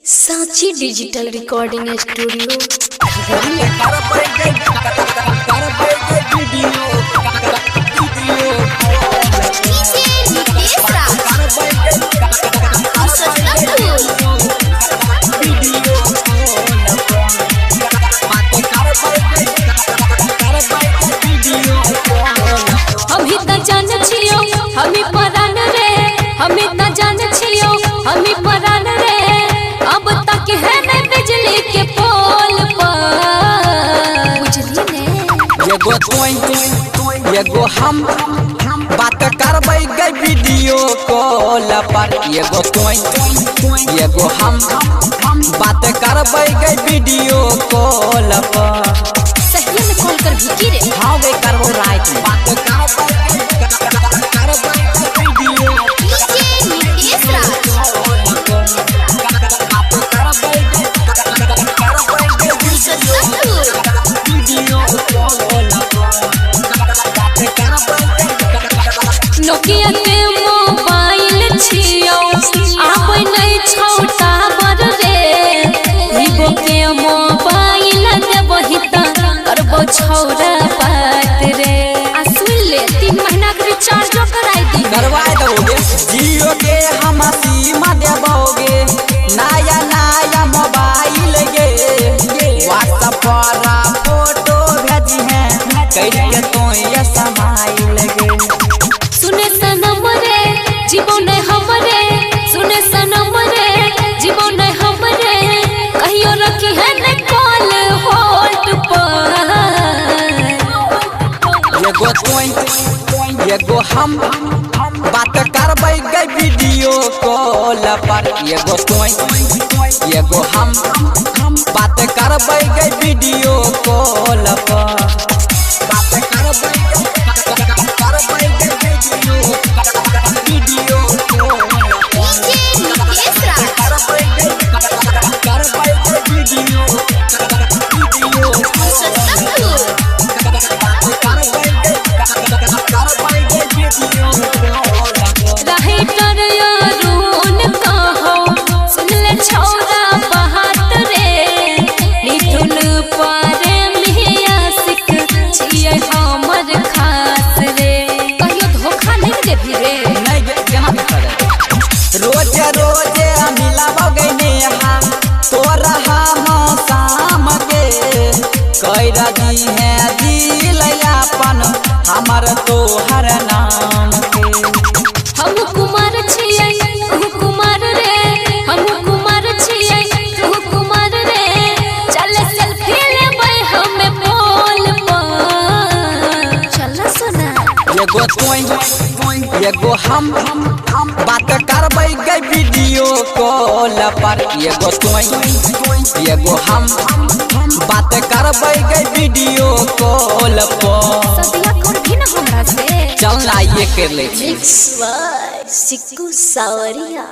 सांची digital recording studio एगो हम बात करबै गई वीडियो कॉल पर एगो एगो हम बात करबै गई वीडियो कॉल पर सही में कॉल कर भी की रे हां वे करबो राइट बात करबै वीडियो नोकिया के मोबाइल छियो आबै नै छोटा बर रे वीवो के मोबाइल देबही त करबो छौरा बात रे आ सुन ले 3 महीना के रिचार्ज कराई दी करवाए दोगे जियो के हम सीमा देबोगे नया नया मोबाइल गे व्हाट्सएप पर फोटो भेजी है कइके तो ये समाइल गे सुने सनम रे जीवन हमरे सुने सनम रे जीवन हमरे कहियो रखी है न कॉल होल्ड पर एगो हम बात करबै गई वीडियो कॉल पर एगो हम बात करबै गई वीडियो कॉल पर बात करबै वीडियो रोजे मिलाबोगे नेहा तोरा हम शाम के कैरा दी है दिल अपन हमर तोहर नाम के हम कुमार छियै तू कुमार रे हम कुमार छियै तू कुमार रे चल सेल्फी लेबै हमें बोल पर चल सुना एगो हम बात करबै गई वीडियो कॉल पर एगो हम बात करबै गई वीडियो कॉल पर सदिया कर भी ना हमरा से चल ना ये कर ले सिक्कू सावरिया।